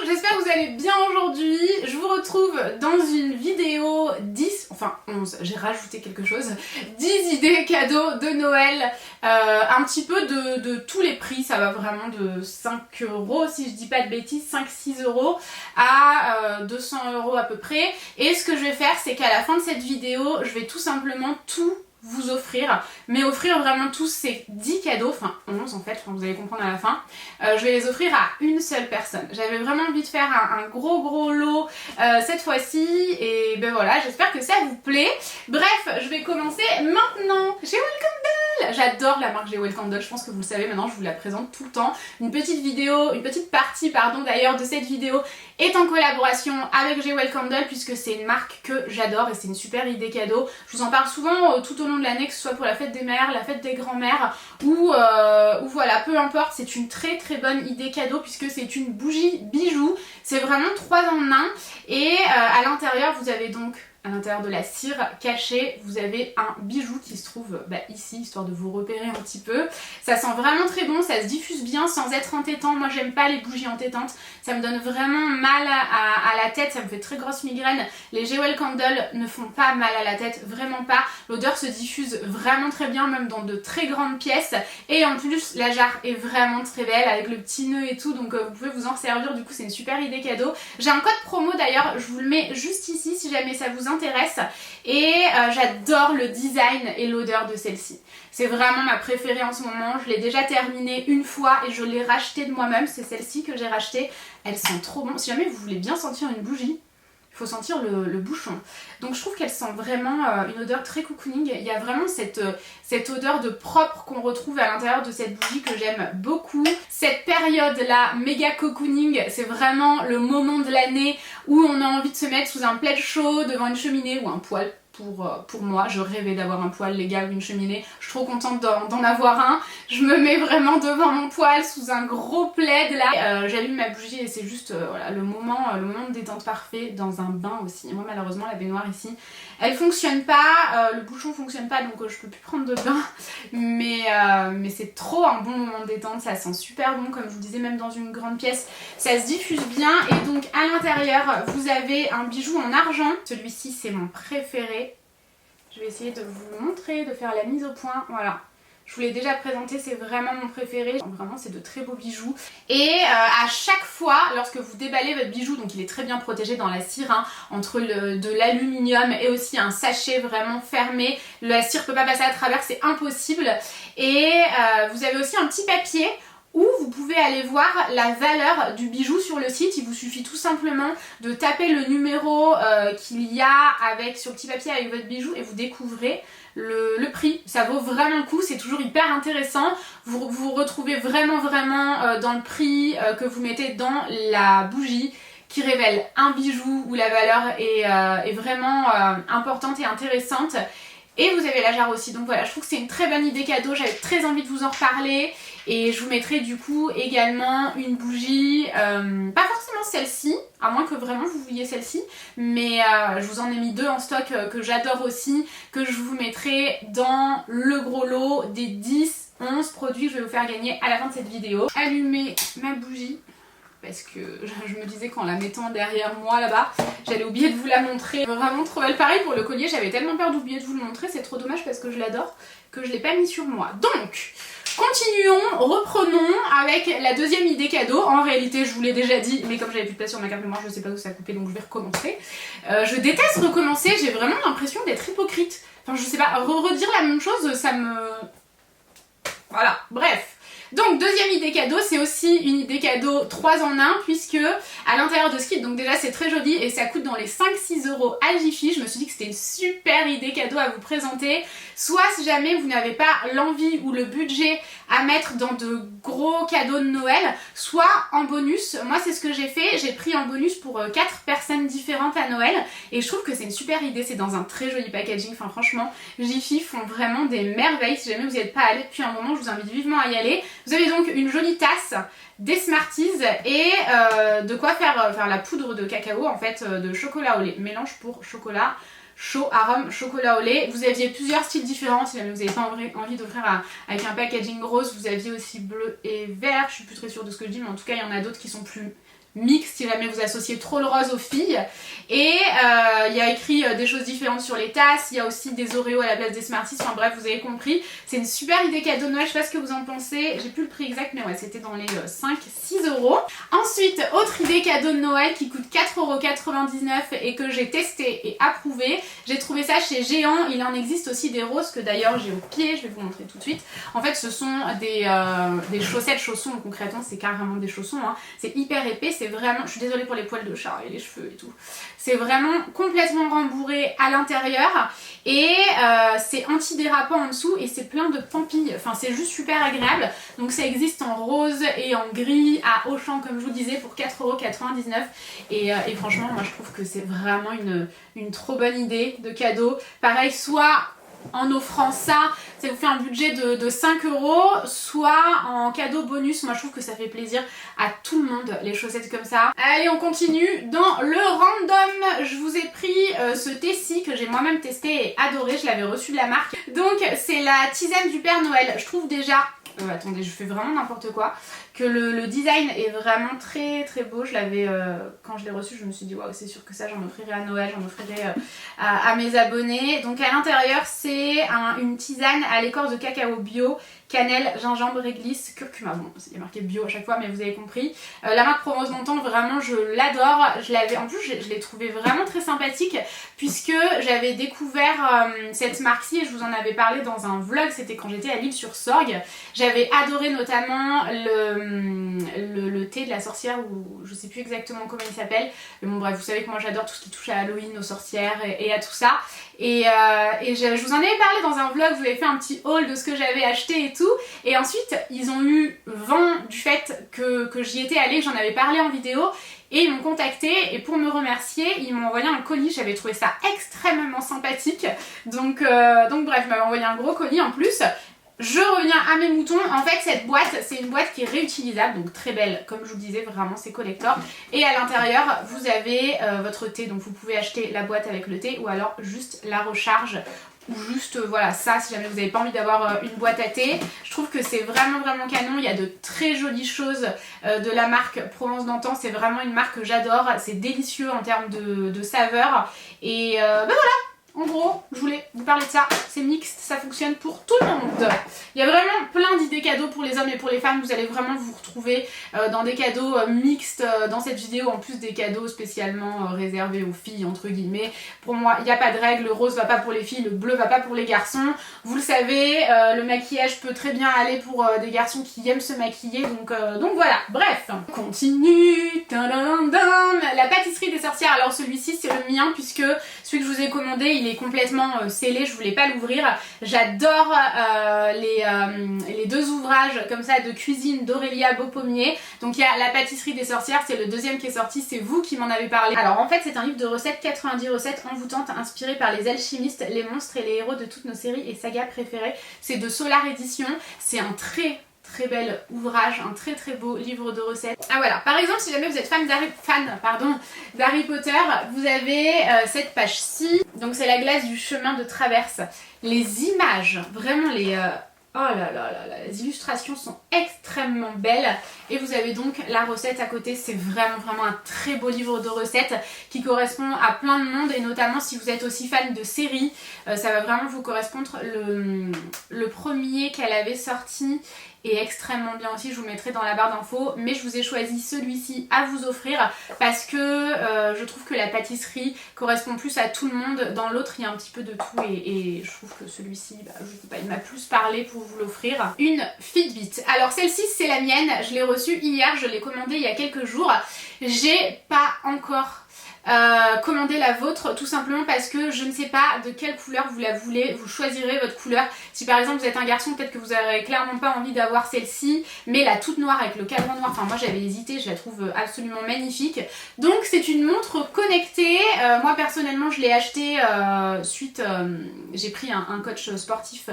j'espère que vous allez bien aujourd'hui. Je vous retrouve dans une vidéo 10, enfin 11, j'ai rajouté quelque chose, 10 idées cadeaux de Noël, un petit peu de tous les prix, ça va vraiment de 5 € si je dis pas de bêtises, 5-6 € à 200 € à peu près. Et ce que je vais faire, c'est qu'à la fin de cette vidéo, je vais tout simplement tout vous offrir, mais offrir vraiment tous ces 10 cadeaux, enfin 11 en fait, vous allez comprendre à la fin. Je vais les offrir à une seule personne. J'avais vraiment envie de faire un gros lot cette fois-ci, et ben voilà, j'espère que ça vous plaît. Bref, je vais commencer maintenant. J'ai Candle, j'adore la marque Jewel Candle, je pense que vous le savez maintenant, je vous la présente tout le temps. Une petite partie pardon d'ailleurs de cette vidéo est en collaboration avec Jewel Candle, puisque c'est une marque que j'adore et c'est une super idée cadeau. Je vous en parle souvent tout au long de l'année, que ce soit pour la fête des mères, la fête des grands-mères ou voilà, peu importe, c'est une très bonne idée cadeau puisque c'est une bougie bijou. C'est vraiment 3 en 1 et à l'intérieur vous avez donc, à l'intérieur de la cire cachée, vous avez un bijou qui se trouve ici, histoire de vous repérer un petit peu. Ça sent vraiment très bon, ça se diffuse bien sans être entêtant. Moi j'aime pas les bougies entêtantes, ça me donne vraiment mal à la tête, ça me fait très grosse migraine. Les Jewel Candle ne font pas mal à la tête, vraiment pas. L'odeur se diffuse vraiment très bien, même dans de très grandes pièces. Et en plus la jarre est vraiment très belle avec le petit nœud et tout, donc vous pouvez vous en servir, du coup c'est une super idée cadeau. J'ai un code promo d'ailleurs, je vous le mets juste ici si jamais ça vous intéresse, et j'adore le design et l'odeur de celle-ci. C'est vraiment ma préférée en ce moment, je l'ai déjà terminée une fois et je l'ai rachetée de moi-même, c'est celle-ci que j'ai rachetée. Elle sent trop bon. Si jamais vous voulez bien sentir une bougie, il faut sentir le bouchon. Donc je trouve qu'elle sent vraiment une odeur très cocooning. Il y a vraiment cette odeur de propre qu'on retrouve à l'intérieur de cette bougie que j'aime beaucoup. Cette période-là, méga cocooning, c'est vraiment le moment de l'année où on a envie de se mettre sous un plaid chaud devant une cheminée ou un poêle. Pour moi, je rêvais d'avoir un poêle les gars ou une cheminée, je suis trop contente d'en avoir un. Je me mets vraiment devant mon poêle sous un gros plaid là, j'allume ma bougie et c'est juste voilà, le moment de détente parfait dans un bain aussi. Moi malheureusement la baignoire ici elle fonctionne pas, le bouchon fonctionne pas, donc je peux plus prendre de bain, mais c'est trop un bon moment de détente, ça sent super bon comme je vous disais, même dans une grande pièce ça se diffuse bien. Et donc à l'intérieur vous avez un bijou en argent, celui-ci c'est mon préféré. Je vais essayer de vous le montrer, de faire la mise au point, voilà. Je vous l'ai déjà présenté, c'est vraiment mon préféré. Vraiment, c'est de très beaux bijoux. Et à chaque fois, lorsque vous déballez votre bijou, donc il est très bien protégé dans la cire, hein, entre de l'aluminium et aussi un sachet vraiment fermé. La cire peut pas passer à travers, c'est impossible. Et vous avez aussi un petit papier où vous pouvez aller voir la valeur du bijou sur le site. Il vous suffit tout simplement de taper le numéro qu'il y a sur le petit papier avec votre bijou et vous découvrez le prix. Ça vaut vraiment le coup, c'est toujours hyper intéressant. Vous vous retrouvez vraiment dans le prix que vous mettez dans la bougie qui révèle un bijou où la valeur est vraiment importante et intéressante. Et vous avez la jarre aussi, donc voilà, je trouve que c'est une très bonne idée cadeau, j'avais très envie de vous en reparler. Et je vous mettrai du coup également une bougie, pas forcément celle-ci, à moins que vraiment vous vouliez celle-ci, mais je vous en ai mis 2 en stock que j'adore aussi, que je vous mettrai dans le gros lot des 10-11 produits que je vais vous faire gagner à la fin de cette vidéo. Allumer ma bougie, parce que je me disais qu'en la mettant derrière moi là-bas, j'allais oublier de vous la montrer. Vraiment trop belle. Pareil pour le collier, j'avais tellement peur d'oublier de vous le montrer, c'est trop dommage parce que je l'adore, que je l'ai pas mis sur moi. Donc, continuons, reprenons avec la deuxième idée cadeau. En réalité, je vous l'ai déjà dit, mais comme j'avais plus de place sur ma carte mémoire, je sais pas où ça a coupé, donc je vais recommencer. Je déteste recommencer, j'ai vraiment l'impression d'être hypocrite. Enfin, je sais pas, redire la même chose, ça me... Voilà, bref. Donc deuxième idée cadeau, c'est aussi une idée cadeau 3 en 1, puisque à l'intérieur de ce kit, donc déjà c'est très joli et ça coûte dans les 5-6 € à Jiffy. Je me suis dit que c'était une super idée cadeau à vous présenter, soit si jamais vous n'avez pas l'envie ou le budget à mettre dans de gros cadeaux de Noël, soit en bonus. Moi c'est ce que j'ai fait, j'ai pris en bonus pour 4 personnes différentes à Noël et je trouve que c'est une super idée, c'est dans un très joli packaging. Enfin franchement, Jiffy font vraiment des merveilles. Si jamais vous n'y êtes pas allé depuis un moment, je vous invite vivement à y aller. Vous avez donc une jolie tasse, des Smarties et de quoi faire la poudre de cacao en fait, de chocolat au lait. Mélange pour chocolat, chaud arôme chocolat au lait. Vous aviez plusieurs styles différents si jamais vous n'avez pas envie d'offrir avec un packaging rose. Vous aviez aussi bleu et vert, je suis plus très sûre de ce que je dis, mais en tout cas il y en a d'autres qui sont plus mix si jamais vous associez trop le rose aux filles. Et il y a écrit des choses différentes sur les tasses, il y a aussi des Oreos à la place des Smarties, enfin bref vous avez compris. C'est une super idée cadeau de Noël, je sais pas ce que vous en pensez, j'ai plus le prix exact mais ouais c'était dans les 5-6 euros. Ensuite, autre idée cadeau de Noël qui coûte 4,99 € et que j'ai testé et approuvé. J'ai trouvé ça chez Géant, il en existe aussi des roses que d'ailleurs j'ai au pied, je vais vous montrer tout de suite. En fait ce sont des chaussettes, chaussons, donc concrètement c'est carrément des chaussons, hein. C'est hyper épais, c'est vraiment, je suis désolée pour les poils de chat et les cheveux et tout, c'est vraiment complètement rembourré à l'intérieur et c'est antidérapant en dessous et c'est plein de pampilles, enfin c'est juste super agréable. Donc ça existe en rose et en gris à Auchan comme je vous disais pour 4,99 € et franchement moi je trouve que c'est vraiment une trop bonne idée de cadeau. Pareil, soit en offrant ça vous fait un budget de 5 €, soit en cadeau bonus, moi je trouve que ça fait plaisir à tout le monde les chaussettes comme ça. Allez on continue dans le random, je vous ai pris ce thé-ci que j'ai moi-même testé et adoré, je l'avais reçu de la marque. Donc c'est la tisane du Père Noël, je trouve déjà, attendez je fais vraiment n'importe quoi, que le design est vraiment très très beau. Je l'avais, quand je l'ai reçu je me suis dit waouh c'est sûr que ça j'en offrirai à Noël, j'en offrirai à mes abonnés. Donc à l'intérieur c'est une tisane à l'écorce de cacao bio, cannelle, gingembre, réglisse, curcuma. Bon, il y a marqué bio à chaque fois mais vous avez compris. La marque Provence d'antan, vraiment je l'adore. En plus je l'ai trouvé vraiment très sympathique puisque j'avais découvert cette marque-ci et je vous en avais parlé dans un vlog, c'était quand j'étais à l'Île-sur-Sorgue. J'avais adoré notamment le thé de la sorcière, ou je sais plus exactement comment il s'appelle, mais bon bref vous savez que moi j'adore tout ce qui touche à Halloween, aux sorcières et à tout ça. Et je vous en avais parlé dans un vlog, je vous avais fait un petit haul de ce que j'avais acheté et tout. Et ensuite ils ont eu vent du fait que j'y étais allée, que j'en avais parlé en vidéo. Et ils m'ont contacté et pour me remercier ils m'ont envoyé un colis, j'avais trouvé ça extrêmement sympathique. Donc bref, ils m'avaient envoyé un gros colis en plus. Je reviens à mes moutons. En fait cette boîte c'est une boîte qui est réutilisable, donc très belle comme je vous disais, vraiment c'est collector. Et à l'intérieur vous avez votre thé, donc vous pouvez acheter la boîte avec le thé ou alors juste la recharge. Ou juste voilà ça si jamais vous n'avez pas envie d'avoir une boîte à thé. Je trouve que c'est vraiment canon, il y a de très jolies choses de la marque Provence d'antan, c'est vraiment une marque que j'adore, c'est délicieux en termes de saveur et ben voilà. En gros, je voulais vous parler de ça, c'est mixte, ça fonctionne pour tout le monde. Il y a vraiment plein d'idées cadeaux pour les hommes et pour les femmes, vous allez vraiment vous retrouver dans des cadeaux mixtes dans cette vidéo, en plus des cadeaux spécialement réservés aux filles entre guillemets. Pour moi, il n'y a pas de règle, le rose va pas pour les filles, le bleu va pas pour les garçons. Vous le savez, le maquillage peut très bien aller pour des garçons qui aiment se maquiller, donc voilà, bref. On continue, la pâtisserie des sorcières, alors celui-ci c'est le mien puisque celui que je vous ai commandé il est complètement scellé, je voulais pas l'ouvrir. J'adore les deux ouvrages comme ça de cuisine d'Aurélia Beaupommier. Donc il y a la pâtisserie des sorcières, c'est le deuxième qui est sorti, c'est vous qui m'en avez parlé. Alors en fait c'est un livre de recettes, 90 recettes envoûtantes inspirées par les alchimistes, les monstres et les héros de toutes nos séries et sagas préférées. C'est de Solar Édition, c'est un très bel ouvrage, un très beau livre de recettes. Ah voilà, par exemple si jamais vous êtes fan d'Harry Potter, vous avez cette page-ci, donc c'est la glace du chemin de traverse. Les images, vraiment oh là là, les illustrations sont extrêmement belles et vous avez donc la recette à côté. C'est vraiment un très beau livre de recettes qui correspond à plein de monde et notamment si vous êtes aussi fan de séries, ça va vraiment vous correspondre. Le premier qu'elle avait sorti est extrêmement bien aussi, je vous mettrai dans la barre d'infos, mais je vous ai choisi celui-ci à vous offrir parce que je trouve que la pâtisserie correspond plus à tout le monde. Dans l'autre il y a un petit peu de tout et je trouve que celui-ci, je sais pas, il m'a plus parlé pour vous l'offrir. Une Fitbit, alors celle-ci c'est la mienne, je l'ai reçue hier, je l'ai commandée il y a quelques jours, j'ai pas encore commandez la vôtre tout simplement parce que je ne sais pas de quelle couleur vous la voulez, vous choisirez votre couleur. Si par exemple vous êtes un garçon, peut-être que vous n'aurez clairement pas envie d'avoir celle-ci, mais la toute noire avec le cadran noir, enfin moi j'avais hésité, je la trouve absolument magnifique. Donc c'est une montre connectée, moi personnellement je l'ai achetée suite, j'ai pris un coach sportif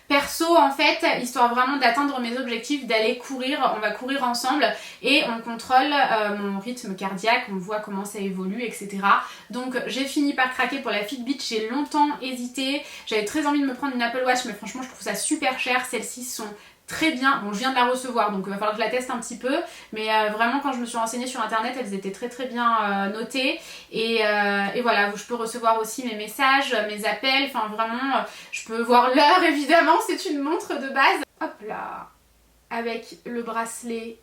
perso en fait, histoire vraiment d'atteindre mes objectifs, d'aller courir. On va courir ensemble et on contrôle mon rythme cardiaque, on voit comment ça évolue, etc. Donc j'ai fini par craquer pour la Fitbit. J'ai longtemps hésité, j'avais très envie de me prendre une Apple Watch, mais franchement je trouve ça super cher. Celles-ci sont très bien. Bon, je viens de la recevoir, donc il va falloir que je la teste un petit peu, mais vraiment quand je me suis renseignée sur internet, elles étaient très bien notées, et voilà, je peux recevoir aussi mes messages, mes appels, enfin vraiment, je peux voir l'heure évidemment, c'est une montre de base. Hop là, avec le bracelet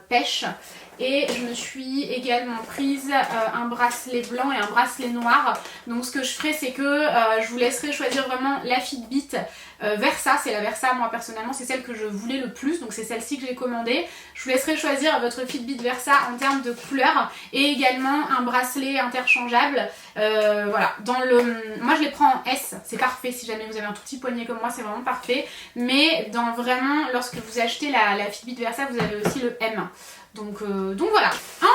pêche, et je me suis également prise un bracelet blanc et un bracelet noir. Donc ce que je ferai, c'est que je vous laisserai choisir vraiment la Fitbit Versa. C'est la Versa, moi personnellement c'est celle que je voulais le plus, donc c'est celle-ci que j'ai commandée. Je vous laisserai choisir votre Fitbit Versa en termes de couleur, et également un bracelet interchangeable. Voilà, moi je les prends en S, c'est parfait. Si jamais vous avez un tout petit poignet comme moi, c'est vraiment parfait, mais lorsque vous achetez la Fitbit Versa, vous avez aussi le M. Donc voilà.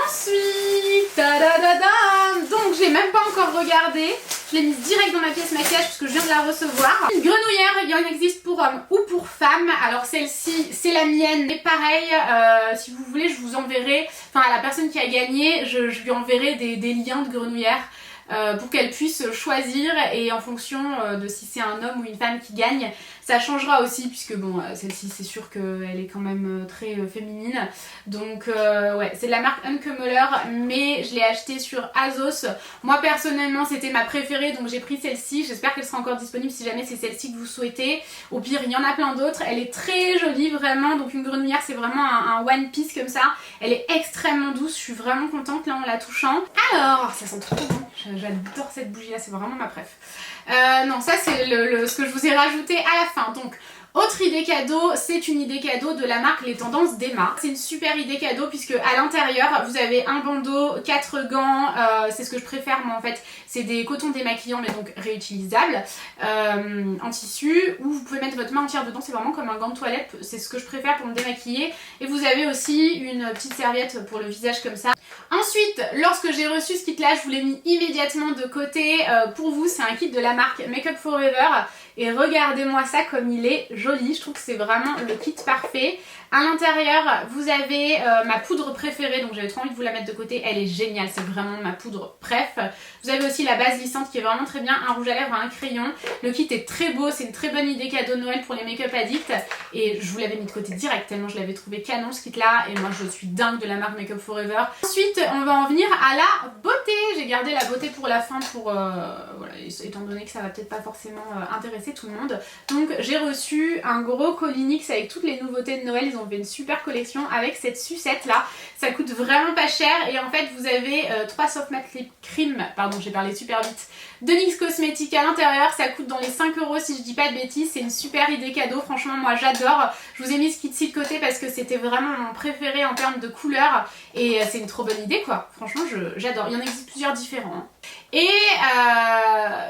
Ensuite, donc j'ai même pas encore regardé. Je l'ai mise direct dans ma pièce maquillage puisque je viens de la recevoir. Une grenouillère, il y en existe pour hommes ou pour femmes. Alors celle-ci, c'est la mienne. Mais pareil, si vous voulez, je vous enverrai, enfin à la personne qui a gagné, je lui enverrai des liens de grenouillère. Pour qu'elle puisse choisir, et en fonction de si c'est un homme ou une femme qui gagne, ça changera aussi, puisque bon, celle-ci c'est sûr qu'elle est quand même très féminine. Donc ouais, c'est de la marque Unkemuller, mais je l'ai achetée sur Azos. Moi personnellement c'était ma préférée, donc j'ai pris celle-ci. J'espère qu'elle sera encore disponible si jamais c'est celle-ci que vous souhaitez. Au pire il y en a plein d'autres. Elle est très jolie vraiment, donc une grenouillère c'est vraiment un one piece comme ça. Elle est extrêmement douce, je suis vraiment contente là en la touchant. Alors, ça sent trop bon. J'adore cette bougie là, c'est vraiment ma préf. Non, ça c'est ce que je vous ai rajouté à la fin. Donc autre idée cadeau, c'est une idée cadeau de la marque Les Tendances d'Emma. C'est une super idée cadeau puisque à l'intérieur vous avez un bandeau, 4 gants, c'est ce que je préfère moi en fait. C'est des cotons démaquillants mais donc réutilisables, en tissu, où vous pouvez mettre votre main entière dedans, c'est vraiment comme un gant de toilette, c'est ce que je préfère pour me démaquiller. Et vous avez aussi une petite serviette pour le visage comme ça. Ensuite, lorsque j'ai reçu ce kit là, je vous l'ai mis immédiatement de côté pour vous. C'est un kit de la marque Make Up For Ever. Et regardez-moi ça comme il est joli, je trouve que c'est vraiment le kit parfait. À l'intérieur, vous avez ma poudre préférée, donc j'avais trop envie de vous la mettre de côté, elle est géniale, c'est vraiment ma poudre préf. Vous avez aussi la base lissante qui est vraiment très bien, un rouge à lèvres, un crayon. Le kit est très beau, c'est une très bonne idée cadeau de Noël pour les make-up addicts. Et je vous l'avais mis de côté direct, tellement je l'avais trouvé canon ce kit là, et moi je suis dingue de la marque Make Up For Ever. Ensuite, on va en venir à la beauté. J'ai gardé la beauté pour la fin pour, voilà, étant donné que ça va peut-être pas forcément intéresser tout le monde. Donc j'ai reçu un gros colis NYX avec toutes les nouveautés de Noël. Ils ont fait une super collection avec cette sucette là. Ça coûte vraiment pas cher, et en fait vous avez 3 soft matte lip cream, pardon j'ai parlé super vite, de NYX Cosmetics à l'intérieur. Ça coûte dans les 5 € si je dis pas de bêtises. C'est une super idée cadeau, franchement moi j'adore. Je vous ai mis ce kit-ci de côté parce que c'était vraiment mon préféré en termes de couleur, et c'est une trop bonne idée quoi. Franchement j'adore, il y en existe plusieurs différents hein. Et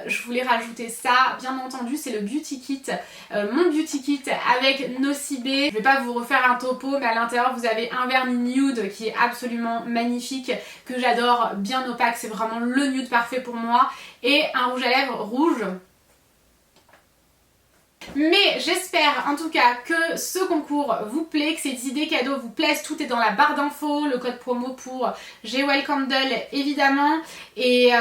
je voulais rajouter ça, bien entendu, c'est le beauty kit, mon beauty kit avec Nocibé. Je vais pas vous refaire un topo, mais à l'intérieur vous avez un vernis nude qui est absolument magnifique, que j'adore, bien opaque, c'est vraiment le nude parfait pour moi, et un rouge à lèvres rouge. Mais j'espère en tout cas que ce concours vous plaît, que ces idées cadeaux vous plaisent. Tout est dans la barre d'infos, le code promo pour Jewel Candle évidemment. Et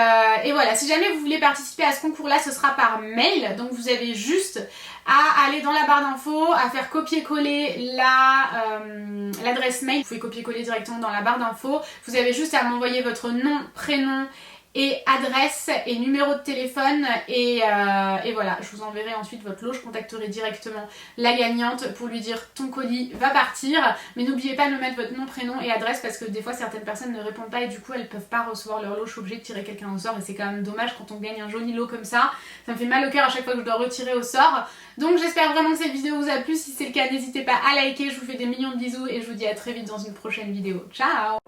voilà, si jamais vous voulez participer à ce concours là, ce sera par mail. Donc vous avez juste à aller dans la barre d'infos, à faire copier-coller l'adresse mail. Vous pouvez copier-coller directement dans la barre d'infos. Vous avez juste à m'envoyer votre nom, prénom et adresse et numéro de téléphone, et voilà, je vous enverrai ensuite votre lot. Je contacterai directement la gagnante pour lui dire ton colis va partir, mais n'oubliez pas de me mettre votre nom, prénom et adresse, parce que des fois certaines personnes ne répondent pas et du coup elles peuvent pas recevoir leur lot. Je suis obligée de tirer quelqu'un au sort, et c'est quand même dommage quand on gagne un joli lot comme ça. Ça me fait mal au cœur à chaque fois que je dois retirer au sort. Donc j'espère vraiment que cette vidéo vous a plu. Si c'est le cas, n'hésitez pas à liker. Je vous fais des millions de bisous et je vous dis à très vite dans une prochaine vidéo. Ciao!